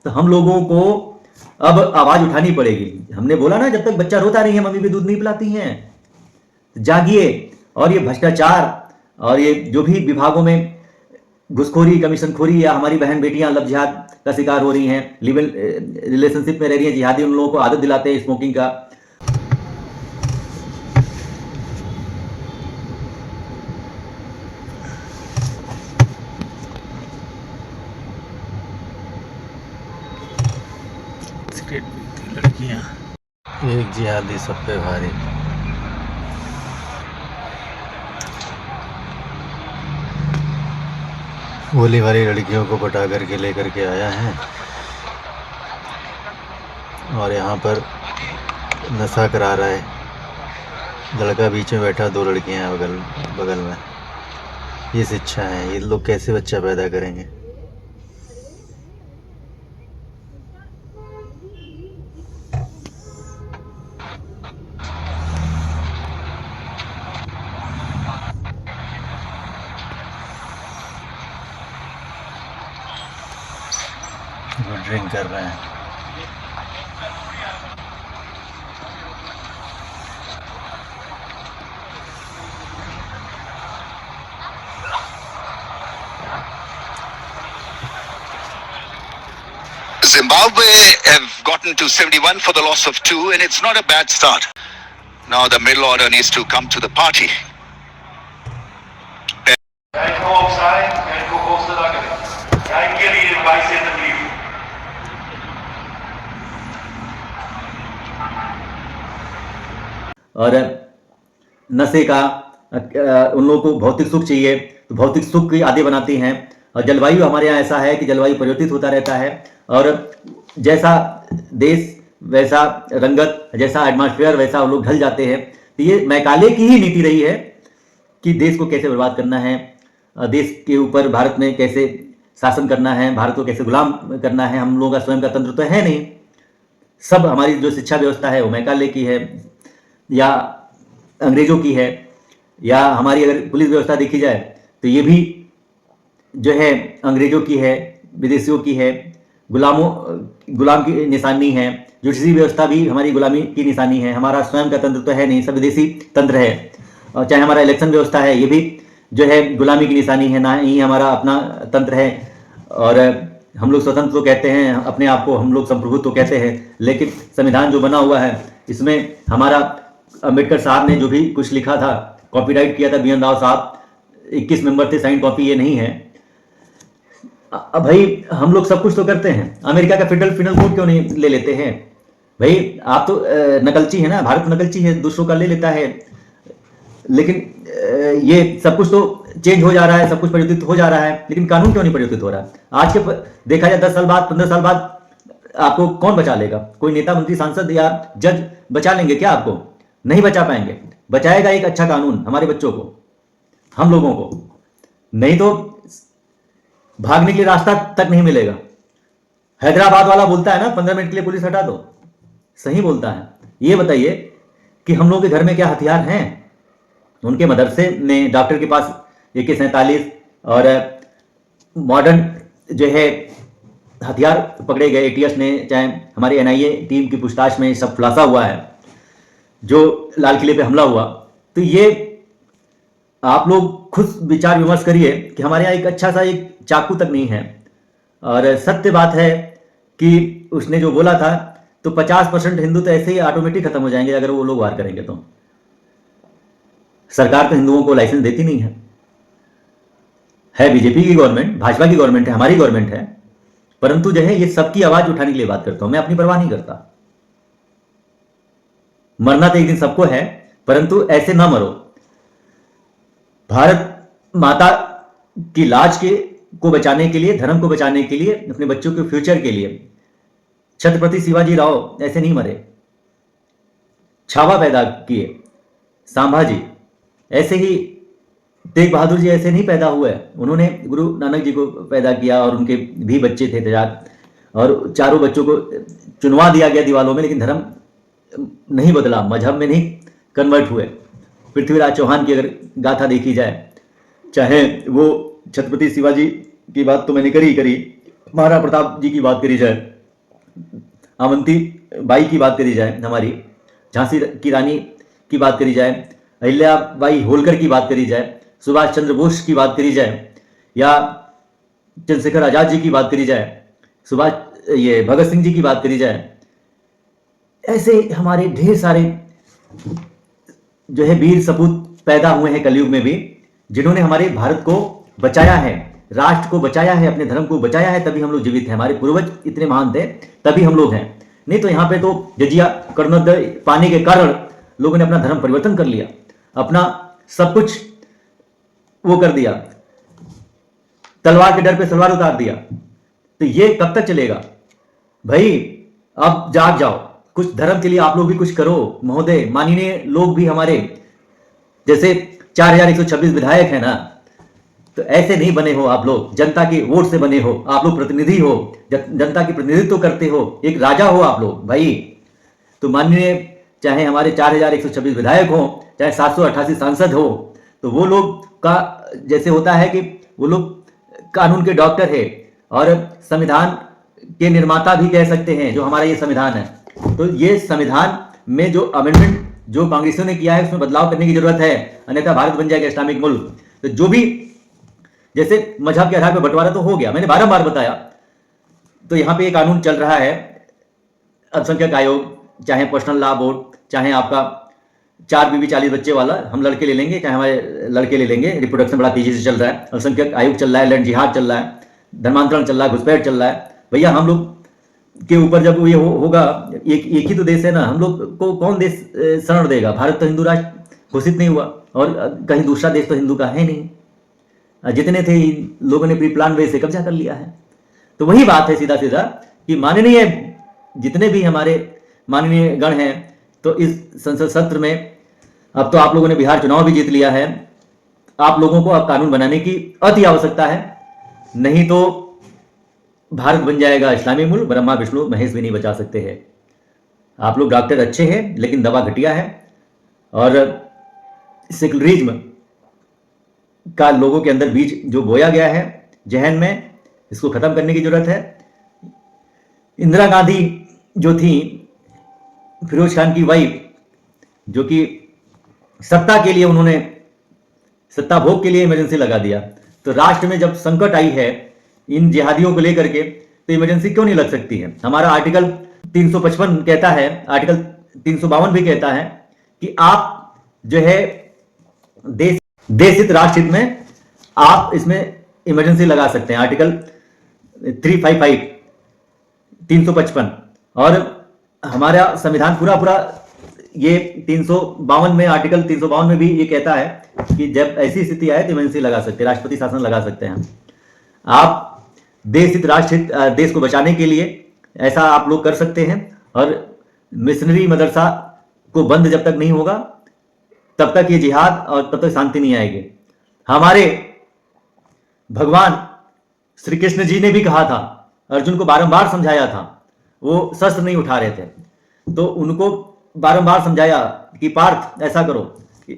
तो हम लोगों को अब आवाज उठानी पड़ेगी। हमने बोला ना, जब तक बच्चा रोता नहीं है मम्मी भी दूध नहीं पिलाती हैं। जागिए। और ये भ्रष्टाचार और ये जो भी विभागों में घुसखोरी, कमीशनखोरी, या हमारी बहन बेटियां लव जिहाद का शिकार हो रही हैं, लिव रिलेशनशिप में रह रही हैं, जिहादी उन लोगों को आदत दिलाते हैं स्मोकिंग का। लड़कियां, एक जिहादी सब पे भारी। गोली वाली लड़कियों को पटा करके लेकर के आया है और यहाँ पर नशा करा रहा है। लड़का बीच में बैठा, दो लड़कियां हैं बगल बगल में। ये शिक्षा है, ये लोग कैसे बच्चा पैदा करेंगे? वो ड्रिंक कर रहे हैं। Zimbabwe have gotten to 71 for the loss of 2, and it's not a bad start. Now the middle order needs to come to the party. Kijk gewoon opzij, kijk hoe hoog de dakken is. Kijk jullie erbij zitten, lief. और नशे का उन लोगों को भौतिक सुख चाहिए, तो भौतिक सुख की आदि बनाती हैं। और जलवायु हमारे यहाँ ऐसा है कि जलवायु परिवर्तित होता रहता है, और जैसा देश वैसा रंगत, जैसा एटमॉस्फेयर वैसा वो लोग ढल जाते हैं। तो ये मैकाले की ही नीति रही है कि देश को कैसे बर्बाद करना है, देश के ऊपर भारत में कैसे शासन करना है, भारत को कैसे गुलाम करना है। हम लोगों का स्वयं का तंत्र तो है नहीं। सब हमारी जो शिक्षा व्यवस्था है वो मैकाले की है, या अंग्रेजों की है, या हमारी अगर पुलिस व्यवस्था देखी जाए तो ये भी जो है अंग्रेजों की है, विदेशियों की है, गुलाम की निशानी है। जुडिशरी व्यवस्था भी हमारी गुलामी की निशानी है। हमारा स्वयं का तंत्र तो है नहीं, सब विदेशी तंत्र है। और चाहे हमारा इलेक्शन व्यवस्था है, ये भी जो है गुलामी की निशानी है, ना ही हमारा अपना तंत्र है। और हम लोग स्वतंत्र तो कहते हैं अपने आप को, हम लोग संप्रभुत्व तो कहते हैं, लेकिन संविधान जो बना हुआ है इसमें हमारा अम्बेडकर साहब ने जो भी कुछ लिखा था, कॉपीराइट किया था बी एन राव साहब, 21 मेंबर थे, साइन कॉपी ये नहीं है। अब भाई हम लोग सब कुछ तो करते हैं, अमेरिका का फेडरल कोड क्यों नहीं ले लेते हैं? भाई आप तो नकलची है ना, भारत तो नकलची है, दूसरों का ले लेता है। लेकिन ये सब कुछ तो चेंज हो जा रहा है, सब कुछ परिवर्तित हो जा रहा है, लेकिन कानून क्यों नहीं परिवर्तित हो रहा? आज के देखा जाए 10 साल बाद, 15 साल बाद आपको कौन बचा लेगा? कोई नेता, मंत्री, सांसद या जज बचा लेंगे क्या आपको? नहीं बचा पाएंगे। बचाएगा एक अच्छा कानून हमारे बच्चों को, हम लोगों को, नहीं तो भागने के लिए रास्ता तक नहीं मिलेगा। हैदराबाद वाला बोलता है ना 15 मिनट के लिए पुलिस हटा दो, सही बोलता है। ये बताइए कि हम लोगों के घर में क्या हथियार हैं? उनके मदरसे में डॉक्टर के पास AK-47 और मॉडर्न जो है हथियार पकड़े गए। ATS ने, चाहे हमारी NIA टीम की पूछताछ में सब खुलासा हुआ है जो लाल किले पे हमला हुआ। तो ये आप लोग खुद विचार विमर्श करिए कि हमारे यहाँ एक अच्छा सा एक चाकू तक नहीं है। और सत्य बात है कि उसने जो बोला था, तो 50% हिंदू तो ऐसे ही ऑटोमेटिक खत्म हो जाएंगे अगर वो लोग वार करेंगे। तो सरकार तो हिंदुओं को लाइसेंस देती नहीं है बीजेपी की गवर्नमेंट, भाजपा की गवर्नमेंट है, हमारी गवर्नमेंट है, परंतु जो है ये सबकी आवाज उठाने के लिए बात करता हूं मैं, अपनी परवाह नहीं करता। मरना तो एक दिन सबको है, परंतु ऐसे ना मरो। भारत माता की लाज को बचाने के लिए, धर्म को बचाने के लिए, अपने बच्चों के फ्यूचर के लिए छत्रपति शिवाजी राव ऐसे नहीं मरे, छावा पैदा किए। संभाजी ऐसे ही, तेग बहादुर जी ऐसे नहीं पैदा हुए, उन्होंने गुरु नानक जी को पैदा किया और उनके भी बच्चे थे तैयार, और चारों बच्चों को चुनवा दिया गया दीवालों में, लेकिन धर्म नहीं बदला, मजहब में नहीं कन्वर्ट हुए। पृथ्वीराज चौहान की अगर गाथा देखी जाए, चाहे वो छत्रपति शिवाजी की बात तो मैंने करी, महाराणा प्रताप जी की बात करी जाए, अवंती बाई की बात करी जाए, हमारी झांसी की रानी की बात करी जाए, अहिल्याबाई होलकर की बात करी जाए, सुभाष चंद्र बोस की बात करी जाए, या चंद्रशेखर आजाद जी की बात करी जाए, भगत सिंह जी की बात करी जाए, ऐसे हमारे ढेर सारे जो है वीर सपूत पैदा हुए हैं कलयुग में भी, जिन्होंने हमारे भारत को बचाया है, राष्ट्र को बचाया है, अपने धर्म को बचाया है, तभी हम लोग जीवित हैं। हमारे पूर्वज इतने महान थे तभी हम लोग हैं, नहीं तो यहाँ पे तो जजिया करोड़ों पाने के कारण लोगों ने अपना धर्म परिवर्तन कर लिया, अपना सब कुछ वो कर दिया, तलवार के डर पे सलवार उतार दिया। तो ये कब तक चलेगा भाई? अब जाग जाओ, कुछ धर्म के लिए आप लोग भी कुछ करो महोदय। माननीय लोग भी हमारे जैसे 4126 विधायक है ना, तो ऐसे नहीं बने हो आप लोग, जनता के वोट से बने हो आप लोग, प्रतिनिधि हो, जनता की प्रतिनिधित्व करते हो, एक राजा हो आप लोग भाई। तो माननीय चाहे हमारे 4126 विधायक हो, चाहे 788 सांसद हो, तो वो लोग का जैसे होता है कि वो लोग कानून के डॉक्टर है और संविधान के निर्माता भी कह सकते हैं, जो हमारा ये संविधान है। तो ये संविधान में जो अमेंडमेंट जो कांग्रेसियों ने किया है उसमें बदलाव करने की जरूरत है, अन्यथा भारत बन जाएगा इस्लामिक मुल्क। तो जो भी जैसे मजहब के आधार पर बंटवारा तो हो गया, मैंने बारंबार बताया। तो यहाँ पे ये कानून चल रहा है, अल्पसंख्यक आयोग, चाहे पर्सनल लॉ बोर्ड, चाहे आपका 4 बीवी 40 बच्चे वाला, हम लड़के ले लेंगे चाहे हमारे लड़के ले लेंगे, रिप्रोडक्शन बड़ा तेजी से चल रहा है, अल्पसंख्यक आयोग चल रहा है, लैंड जिहाद चल रहा है, धर्मांतरण चल रहा है, घुसपैठ चल रहा है। भैया हम लोग के ऊपर जब ये होगा, एक ही तो देश है ना, हम लोग को कौन देश शरण देगा? भारत तो हिंदू राष्ट्र घोषित नहीं हुआ और कहीं दूसरा देश तो हिंदू का है नहीं, जितने थे लोगों ने प्री प्लान वे से कब्जा कर लिया है। तो वही बात है सीधा सीधा कि माननीय जितने भी हमारे माननीय गण हैं, तो इस संसद सत्र में अब तो आप लोगों ने बिहार चुनाव भी जीत लिया है, आप लोगों को अब कानून बनाने की अति आवश्यकता है, नहीं तो भारत बन जाएगा इस्लामिक मुल्क, ब्रह्मा विष्णु महेश भी नहीं बचा सकते हैं। आप लोग डॉक्टर अच्छे हैं लेकिन दवा घटिया है, और सेकुलरिज्म का लोगों के अंदर बीज जो बोया गया है जहन में, इसको खत्म करने की जरूरत है। इंदिरा गांधी जो थी, फिरोज खान की वाइफ, जो कि सत्ता के लिए उन्होंने सत्ता भोग के लिए इमरजेंसी लगा दिया। तो राष्ट्र में जब संकट आई है इन जिहादियों को लेकर के, तो इमरजेंसी क्यों नहीं लग सकती है? हमारा आर्टिकल 355 कहता है, आर्टिकल 352 भी कहता है कि आप जो है देश हित राष्ट्र हित में आप इसमें इमरजेंसी लगा सकते हैं, आर्टिकल 355 355। और हमारा संविधान पूरा ये 352 में, आर्टिकल 352 में भी ये कहता है कि जब ऐसी स्थिति आए तो इमरजेंसी लगा सकते हैं, राष्ट्रपति शासन लगा सकते हैं। आप देश हित राष्ट्र हित देश को बचाने के लिए ऐसा आप लोग कर सकते हैं। और मिशनरी मदरसा को बंद जब तक नहीं होगा तब तक ये जिहाद और तब तक शांति नहीं आएगी। हमारे भगवान श्री कृष्ण जी ने भी कहा था, अर्जुन को बारंबार समझाया था, वो शस्त्र नहीं उठा रहे थे, तो उनको बारंबार समझाया कि पार्थ ऐसा करो।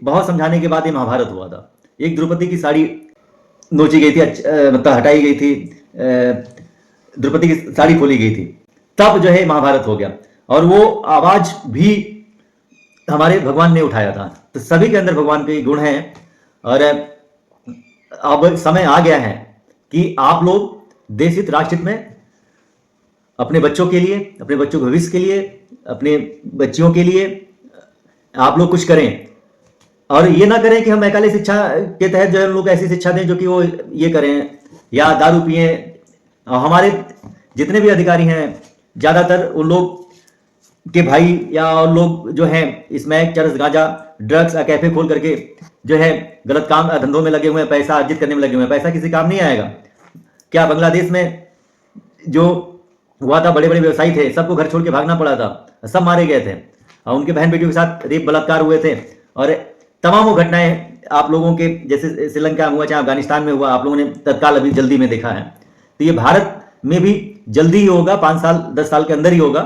बहुत समझाने के बाद ये महाभारत हुआ था। एक द्रौपदी की साड़ी नोची गई थी, मतलब हटाई गई थी, द्रौपदी की साड़ी खोली गई थी, तब जो है महाभारत हो गया। और वो आवाज भी हमारे भगवान ने उठाया था। तो सभी के अंदर भगवान के गुण हैं। और अब समय आ गया है कि आप लोग देश हित राष्ट्र हित में अपने बच्चों के लिए, अपने बच्चों के भविष्य के लिए, अपने बच्चियों के लिए आप लोग कुछ करें। और ये ना करें कि हम मैकाले शिक्षा के तहत जो है लोग ऐसी शिक्षा दें जो कि वो ये करें या दारू पिए। हमारे जितने भी अधिकारी हैं ज़्यादातर उन लोग के भाई या और लोग जो हैं स्मैक, चरस, गांजा, ड्रग्स, कैफे खोल करके जो है गलत काम धंधों में लगे हुए हैं, पैसा अर्जित करने में लगे हुए हैं। पैसा किसी काम नहीं आएगा। क्या बांग्लादेश में जो हुआ था, बड़े बड़े व्यवसायी थे, सबको घर छोड़ के भागना पड़ा था, सब मारे गए थे और उनके बहन बेटियों के साथ रेप बलात्कार हुए थे। और तमाम वो घटनाएं आप लोगों के जैसे श्रीलंका में हुआ, चाहे अफगानिस्तान में हुआ, आप लोगों ने तत्काल अभी जल्दी में देखा है। तो ये भारत में भी जल्दी ही होगा, 5 साल 10 साल के अंदर ही होगा।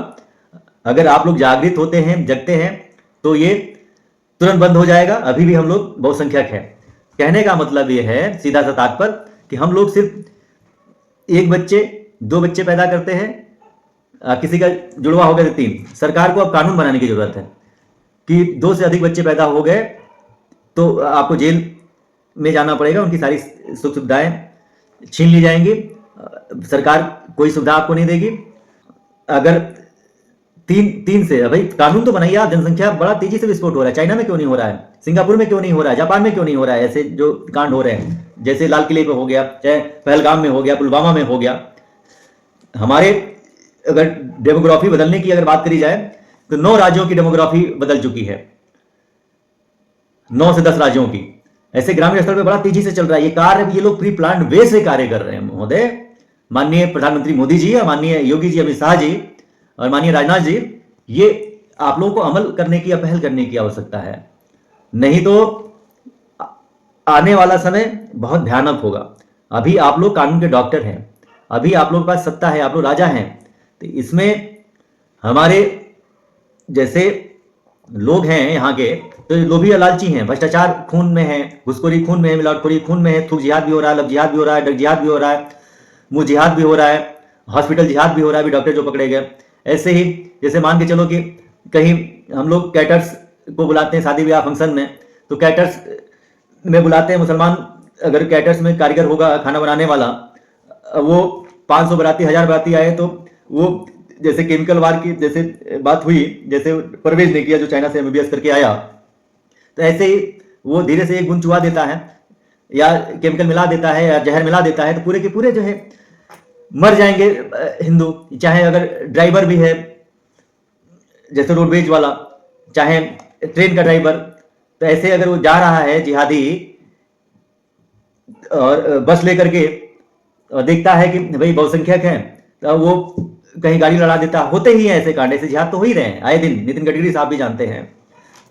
अगर आप लोग जागृत होते हैं, जगते हैं, तो ये तुरंत बंद हो जाएगा। अभी भी हम लोग बहुसंख्यक हैं। कहने का मतलब ये है सीधा सा तात्पर्य कि हम लोग सिर्फ 1 बच्चे 2 बच्चे पैदा करते हैं किसी का जुड़वा हो गया तो 3। सरकार को अब कानून बनाने की जरूरत है कि 2 से अधिक बच्चे पैदा हो गए तो आपको जेल में जाना पड़ेगा, उनकी सारी सुख सुविधाएं छीन ली जाएंगी, सरकार कोई सुविधा आपको नहीं देगी। अगर 3 से भाई कानून तो बनाइए आप। जनसंख्या बड़ा तेजी से विस्फोट हो रहा है, चाइना में क्यों नहीं हो रहा है, सिंगापुर में क्यों नहीं हो रहा है, जापान में क्यों नहीं हो रहा है, ऐसे जो कांड हो रहे हैं, जैसे लाल किले पे हो गया, चाहे पहलगाम में हो गया, पुलवामा में हो गया। हमारे अगर डेमोग्राफी बदलने की अगर बात करी जाए तो 9 राज्यों की डेमोग्राफी बदल चुकी है, 9 से 10 राज्यों की। ऐसे ग्रामीण स्तर पर बड़ा तेजी से चल रहा है ये कार्य। ये लोग प्री प्लान वे से कार्य कर रहे हैं महोदय। माननीय प्रधानमंत्री मोदी जी और माननीय योगी जी, अमित शाह जी और माननीय राजनाथ जी, ये आप लोगों को अमल करने की या पहल करने की आवश्यकता है, नहीं तो आने वाला समय बहुत भयानक होगा। अभी आप लोग कानून के डॉक्टर हैं, अभी आप लोगों के पास सत्ता है, आप लोग राजा हैं, तो इसमें हमारे जैसे लोग हैं यहाँ के, तो लोभी और लालची हैं, भ्रष्टाचार खून में है, घुसखोरी खून में है, मिलावटखोरी खून में है, थूक जिहाद भी हो रहा है, लब जिहाद भी हो रहा है, ड्रग जिहाद भी हो रहा है, मुंह जिहाद भी हो रहा है, हॉस्पिटल जिहाद भी हो रहा है, अभी डॉक्टर जो पकड़े गए। ऐसे ही जैसे मान के चलो कि कहीं हम लोग कैटर्स को बुलाते हैं शादी ब्याह फंक्शन में, तो कैटर्स में बुलाते हैं मुसलमान, अगर कैटर्स में कारीगर होगा खाना बनाने वाला, वो 500 बराती 1000 बराती आए तो वो जैसे केमिकल वार की जैसे बात हुई, जैसे परवेज ने किया जो चाइना से एमबीबीएस करके आया, तो ऐसे ही वो धीरे से एक बूंद चुहा देता है या केमिकल मिला देता है या जहर मिला देता है, तो पूरे के पूरे जो है मर जाएंगे हिंदू। चाहे अगर ड्राइवर भी है जैसे रोडवेज वाला, चाहे ट्रेन का ड्राइवर, तो ऐसे अगर वो जा रहा है जिहादी और बस लेकर के और देखता है कि भाई बहुसंख्यक है, तो वो कहीं गाड़ी लड़ा देता। होते ही है ऐसे कांड, ऐसे जिहाद तो हो ही रहे हैं आए दिन, नितिन गडकरी साहब भी जानते हैं।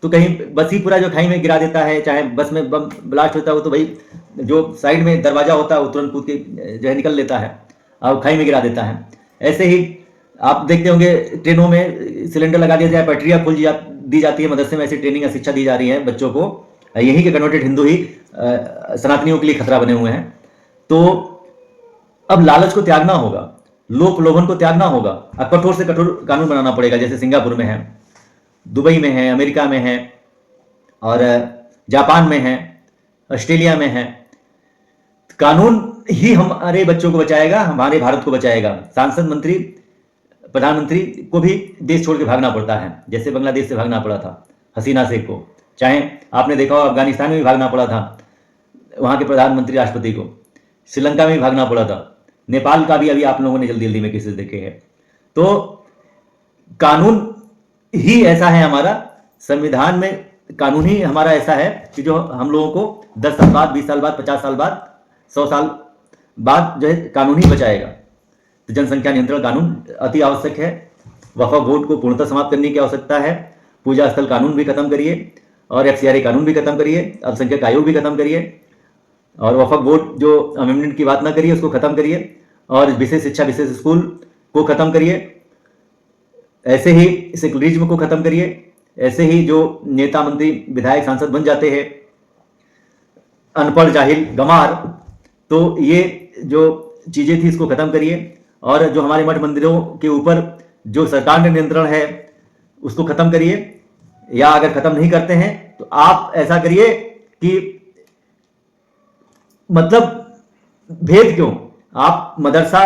तो कहीं बस ही पूरा जो खाई में गिरा देता है, चाहे बस में बम ब्लास्ट होता है तो भाई जो साइड में दरवाजा होता है वो तुरंत कूद के जो है निकल लेता है और खाई में गिरा देता है। ऐसे ही आप देखते होंगे ट्रेनों में सिलेंडर लगा दिया जाए, पटरियाँ खोल दी जाती है, मदरसे में ऐसी ट्रेनिंग या शिक्षा दी जा रही है बच्चों को। यही के कन्वर्टेड हिंदू ही सनातनियों के लिए खतरा बने हुए हैं। तो अब लालच को त्यागना होगा, लोक लोभन को त्यागना होगा, अब कठोर से कठोर कानून बनाना पड़ेगा, जैसे सिंगापुर में है, दुबई में है, अमेरिका में है और जापान में है, ऑस्ट्रेलिया में है। कानून ही हमारे बच्चों को बचाएगा, हमारे भारत को बचाएगा। सांसद मंत्री प्रधानमंत्री को भी देश छोड़ के भागना पड़ता है, जैसे बांग्लादेश से भागना पड़ा था हसीना शेख को, चाहे आपने देखा हो अफगानिस्तान में भी भागना पड़ा था वहां के प्रधानमंत्री राष्ट्रपति को, श्रीलंका में भी भागना पड़ा था, नेपाल का भी अभी आप लोगों ने जल्दी जल्दी में केसेस देखे हैं। तो कानून ही ऐसा है हमारा, संविधान में कानून ही हमारा ऐसा है कि जो हम लोगों को 10 साल बाद, 20 साल बाद, 50 साल बाद, 100 साल बाद जो है कानून ही बचाएगा। तो जनसंख्या नियंत्रण कानून अति आवश्यक है। वक्फ बोर्ड को पूर्णतः समाप्त करने की आवश्यकता है। पूजा स्थल कानून भी खत्म करिए और FCRA कानून भी खत्म करिए, अल्पसंख्यक आयोग भी खत्म करिए और वक्फ बोर्ड जो अमेंडमेंट की बात ना करिए उसको खत्म करिए और विशेष शिक्षा विशेष स्कूल को खत्म करिए। ऐसे ही सेकुलरिज्म को खत्म करिए। ऐसे ही जो नेता मंत्री विधायक सांसद बन जाते हैं अनपढ़ जाहिल गंवार, तो ये जो चीजें थी इसको खत्म करिए और जो हमारे मठ मंदिरों के ऊपर जो सरकार ने नियंत्रण है उसको खत्म करिए। या अगर खत्म नहीं करते हैं तो आप ऐसा करिए कि मतलब भेद क्यों, आप मदरसा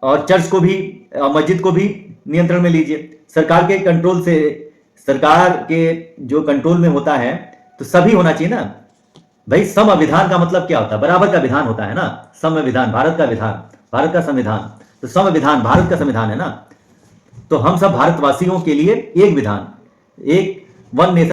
और चर्च को भी मस्जिद को भी नियंत्रण में लीजिए। सरकार के कंट्रोल से, सरकार के जो कंट्रोल में होता है तो सभी होना चाहिए ना भाई। समविधान का मतलब क्या होता है? बराबर का विधान होता है ना, संविधान भारत का विधान, भारत का संविधान, तो संविधान भारत का संविधान है ना। तो हम सब भारतवासियों के लिए एक विधान, एक वन नेशन